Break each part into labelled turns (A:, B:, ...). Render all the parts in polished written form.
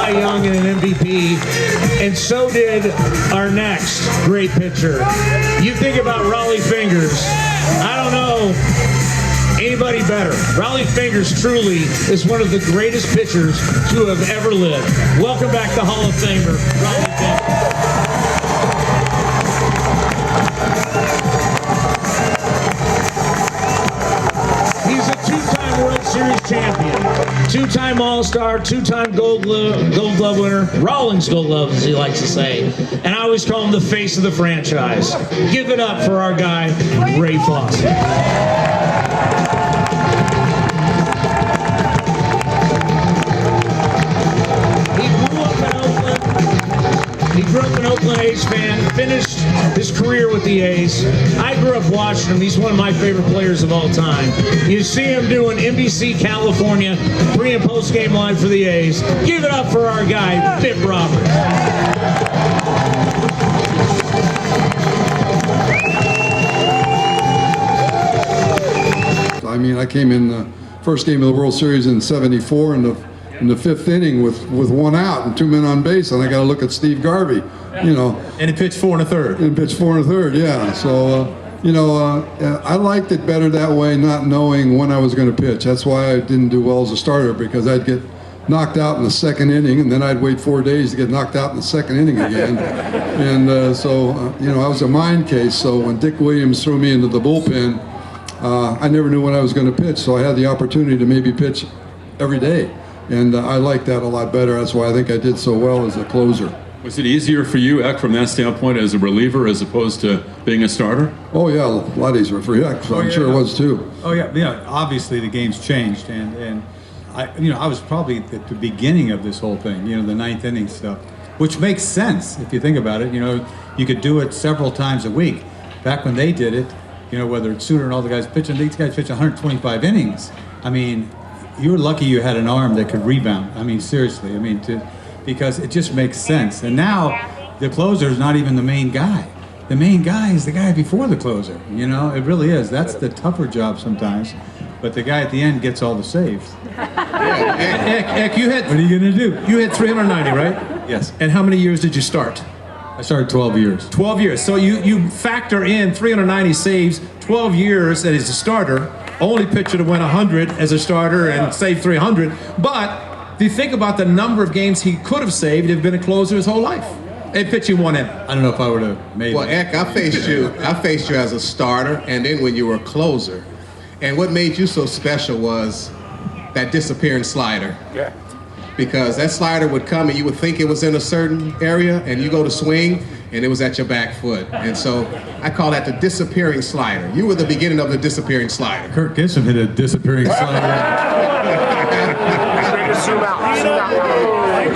A: Cy Young and an MVP, and so did our next great pitcher. You think about Rollie Fingers, I don't know anybody better. Rollie Fingers truly is one of the greatest pitchers to have ever lived. Welcome back to Hall of Famer, Rollie Fingers. World Series champion, two-time All-Star, two-time Gold Glove winner, Rawlings Gold Glove, as he likes to say, and I always call him the face of the franchise. Give it up for our guy, Ray Fosse. He grew up an Oakland A's fan, finished his career with the A's. I grew up watching him. He's one of my favorite players of all time. You see him doing NBC California pre- and post-game live for the A's. Give it up for our guy, Bip Roberts.
B: I mean, I came in the first game of the World Series in '74 in the fifth inning with one out and 2 men on base, and I got to look at Steve Garvey, you know.
C: And he pitched 4 1/3.
B: And pitched 4 1/3, yeah. So, I liked it better that way, not knowing when I was going to pitch. That's why I didn't do well as a starter, because I'd get knocked out in the second inning, and then I'd wait 4 days to get knocked out in the second inning again. And I was a mind case. So when Dick Williams threw me into the bullpen, I never knew when I was going to pitch, so I had the opportunity to maybe pitch every day. And I like that a lot better. That's why I think I did so well as a closer.
D: Was it easier for you, Eck, from that standpoint as a reliever as opposed to being a starter?
B: Oh, yeah, a lot easier for Eck, so I'm sure it was too.
E: Oh, yeah, obviously the game's changed. And I was probably at the beginning of this whole thing, the ninth inning stuff, which makes sense if you think about it. You could do it several times a week. Back when they did it, whether it's Suter and all the guys pitching, these guys pitch 125 innings. I mean, you were lucky you had an arm that could rebound. I mean, seriously. Because it just makes sense. And now the closer is not even the main guy. The main guy is the guy before the closer. It really is. That's the tougher job sometimes. But the guy at the end gets all the saves.
C: Eck, you had.
E: What are you gonna do?
C: You had 390, right?
E: Yes.
C: And how many years did you start?
E: I started 12 years.
C: 12 years. So you factor in 390 saves, 12 years as a starter. Only pitcher to win 100 as a starter and save 300. But if you think about the number of games he could have saved, he'd been a closer his whole life and pitching 1 inning.
E: I don't know if I would have made
F: it. Well, Eck, I faced you as a starter, and then when you were a closer. And what made you so special was that disappearing slider. Yeah. Because that slider would come and you would think it was in a certain area, and you go to swing, and it was at your back foot. And so I call that the disappearing slider. You were the beginning of the disappearing slider.
E: Kirk Gibson hit a disappearing slider.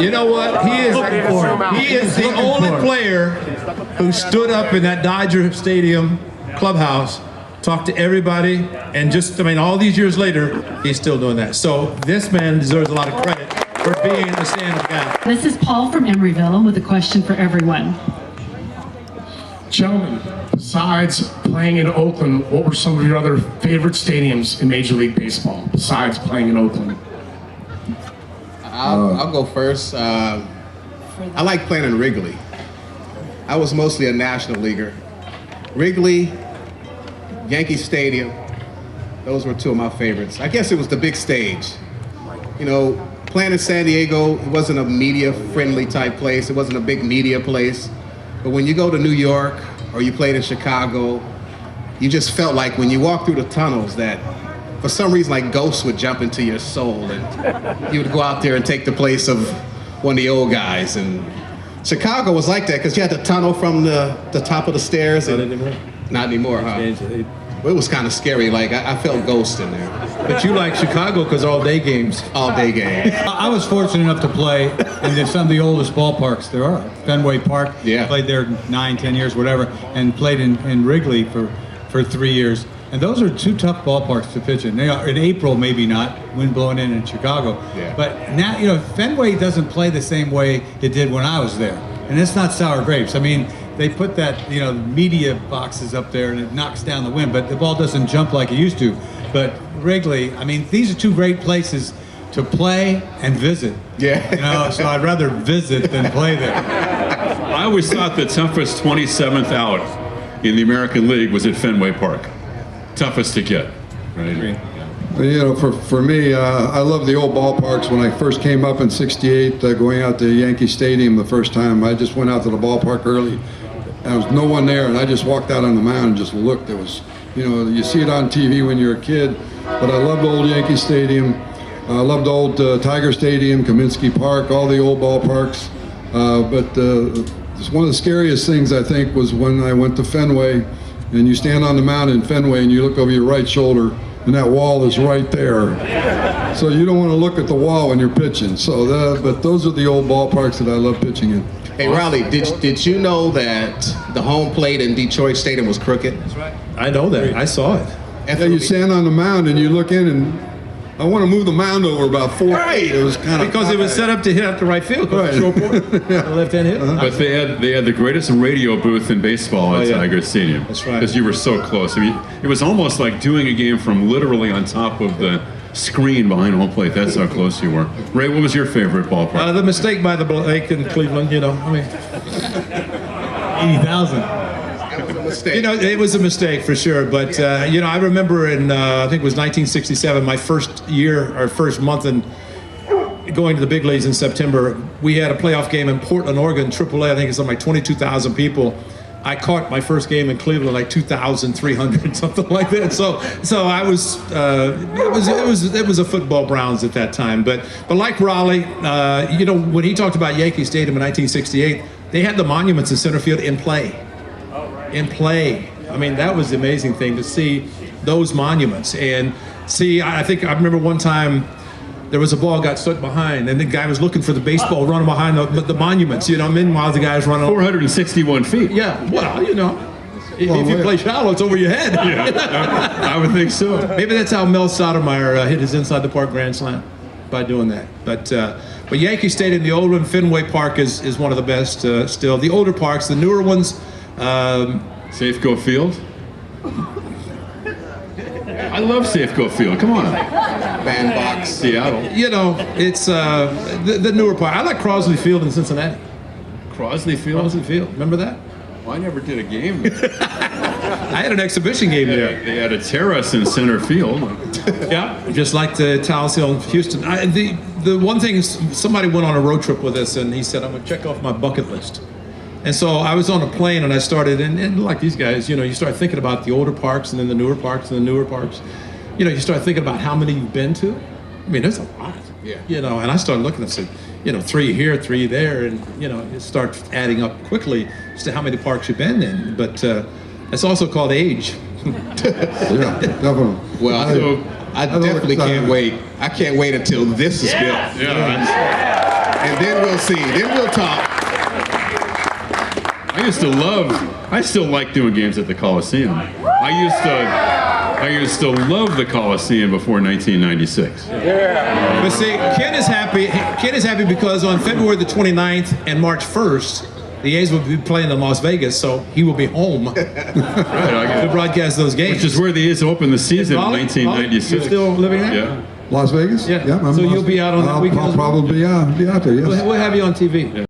C: You know what? He is the only player who stood up in that Dodger Stadium clubhouse, talked to everybody, and all these years later, he's still doing that. So this man deserves a lot of credit for being the stand-up guy.
G: This is Paul from Emeryville with a question for everyone.
H: Gentlemen, besides playing in Oakland, what were some of your other favorite stadiums in Major League Baseball, besides playing in Oakland?
F: I'll go first. I like playing in Wrigley. I was mostly a National Leaguer. Wrigley, Yankee Stadium, those were two of my favorites. I guess it was the big stage. Playing in San Diego, it wasn't a media-friendly type place. It wasn't a big media place. But when you go to New York or you played in Chicago, you just felt like when you walked through the tunnels that for some reason like ghosts would jump into your soul and you would go out there and take the place of one of the old guys. And Chicago was like that because you had the tunnel from the top of the stairs.
C: Not anymore?
F: Not anymore, huh? Well, it was kind of scary. Like I felt ghosts in there.
C: But you like Chicago because all-day games.
F: All-day games.
E: I was fortunate enough to play in some of the oldest ballparks there are. Fenway Park.
F: Yeah.
E: Played there 9, 10 years, whatever, and played in Wrigley for 3 years. And those are two tough ballparks to pitch in. They are, in April, maybe not, wind blowing in Chicago.
F: Yeah.
E: But now, Fenway doesn't play the same way it did when I was there. And it's not sour grapes. I mean, they put that, media boxes up there and it knocks down the wind, but the ball doesn't jump like it used to. But Wrigley, these are two great places to play and visit.
F: Yeah.
E: You know, so I'd rather visit than play there.
D: I always thought the toughest 27th out in the American League was at Fenway Park. Toughest to get. Right?
B: You know, for me, I love the old ballparks. When I first came up in '68, going out to Yankee Stadium the first time, I just went out to the ballpark early. There was no one there, and I just walked out on the mound and just looked. It was, you know, you see it on TV when you're a kid, but I loved old Yankee Stadium. I loved old Tiger Stadium, Kaminsky Park, all the old ballparks. But one of the scariest things, I think, was when I went to Fenway, and you stand on the mound in Fenway and you look over your right shoulder, and that wall is right there. So you don't want to look at the wall when you're pitching. But those are the old ballparks that I love pitching in.
F: Hey, Rollie, did you know that the home plate in Detroit Stadium was crooked?
C: That's right. I know that. I saw it.
B: Yeah, you stand on the mound and you look in, and I want to move the mound over about 4 feet. It was kind of
C: Because it was set up to hit up the right field.
B: Right.
C: The left-hand hit.
D: But they had the greatest radio booth in baseball at Tiger Stadium.
C: That's right.
D: Because you were so close. I mean, it was almost like doing a game from literally on top of the screen behind home plate. That's how close you were. Ray, what was your favorite ballpark?
C: The mistake by the Blake in Cleveland, you know, I mean,
E: 80,000.
F: That was a mistake.
C: you know, it was a mistake for sure. But, you know, I remember in, I think it was 1967, my first year or first month in going to the big leagues in September, we had a playoff game in Portland, Oregon, AAA. I think it's something like 22,000 people. I caught my first game in Cleveland like 2,300, something like that. So I was, it was a football Browns at that time. But like Rollie, you know, when he talked about Yankee Stadium in 1968, they had the monuments in center field in play. In play. I mean, that was the amazing thing to see those monuments. And see, I think I remember one time there was a ball got stuck behind, and the guy was looking for the baseball running behind the monuments. You know, meanwhile the guy's running
D: 461 feet.
C: Yeah, well, you know, if you play shallow, it's over your head.
D: Yeah, I would think so.
C: Maybe that's how Mel Sotomayor hit his inside the park grand slam, by doing that. But Yankee Stadium, the old one, Fenway Park is one of the best still. The older parks, the newer ones.
D: Safeco Field. I love Safeco Field. Come on.
F: Bandbox.
D: Seattle.
C: You know, it's the newer part. I like Crosley Field in Cincinnati.
D: Crosley Field.
C: Crosley Field, remember that?
D: Well, I never did a game there.
C: I had an exhibition game there.
D: They had a terrace in center field.
C: Yeah, just like the Talus Hill in Houston. The one thing, somebody went on a road trip with us, and he said, I'm going to check off my bucket list. And so I was on a plane, and I started, and like these guys, you know, you start thinking about the older parks, and then the newer parks, and the newer parks. You know, you start thinking about how many you've been to. I mean, there's a lot.
F: Yeah.
C: You know, and I started looking and said, you know, 3 here, 3 there, and, you know, it starts adding up quickly as to how many parks you've been in. But it's also called age.
B: Yeah, definitely.
F: Well, I definitely can't wait. I can't wait until this is built.
D: Yeah.
F: And then we'll see. Then we'll talk.
D: I still like doing games at the Coliseum. I used to love the Coliseum before 1996.
C: But see, Ken is happy. Ken is happy because on February the 29th and March 1st, the A's will be playing in Las Vegas, so he will be home to broadcast those games.
D: Which is where the A's opened the season in 1996.
C: You're still living there?
D: Yeah.
B: Las Vegas?
C: Yeah.
B: I'm
C: so you'll be out on that weekend?
B: I'll probably be out there, yes.
C: We'll have you on TV. Yeah.